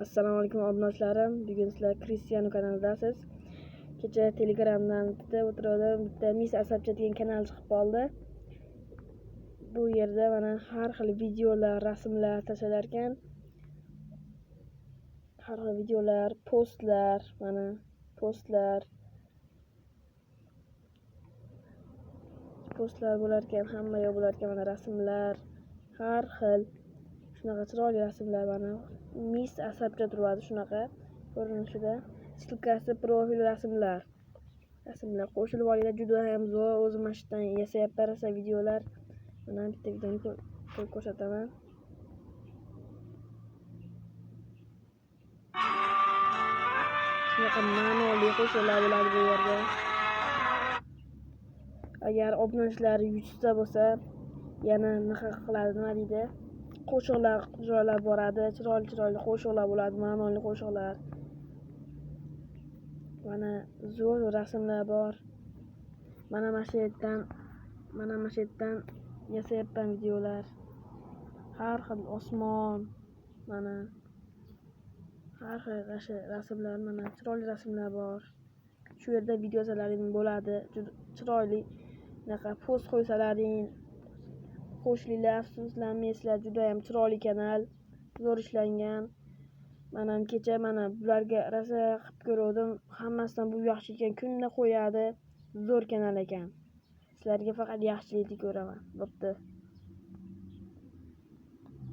Assalomu alaykum obunachalarim. Bugun sizlar Cristiano kanalidasiz. Kecha Telegramdan bitta o'tirdim, bitta Miss Asabcha degan kanal chiqib qoldi. Bu yerda mana har xil videolar, rasmlar tashlalar ekan. Har xil videolar, postlar, mana postlar bo'lar ekan, hamma yo'q bo'lar ekan, mana rasmlar, har xil shunaqa chiroyli rasmlar mana Miss Asabcha turadi shunaqa ko'rinishida. Stilkasi profil rasmlar qo'shilib olinglar, juda ham zo'r. O'zim mana shu yerdan yasayapman rosa videolar. Mana bitta videoni qo'yib ko'rsataman. Shunaqa ma'noli qo'shiqlar bo'ladi bu yerda. Agar obunachilar yutsa bo'lsa, yana nima qiladi, nima deydi? Qo'shiqlar joylab boradi, chiroyli qo'shiqlar bo'ladi, ma'noli qo'shiqlar. Mana zo'r rasmlar bor. Mana shu yerdan yasayapman videolar. Har xil osmon, mana har xil rasmlar, mana chiroyli rasmlar bor. Shu yerda video yozalaring bo'ladi. Juda chiroyli bunaqa post qo'ysalaring, qo'shilinglar, afsuslanmaysizlar. Juda ham chiroyli kanal, zo'r ishlangan. Mana kecha bularga rosa qilib ko'rdim. Hammasidan bu yaxshi ekan, kunda qo'yadi. Zo'r kanal ekan. Sizlarga faqat yaxshilikni ko'raman. Bo'pti.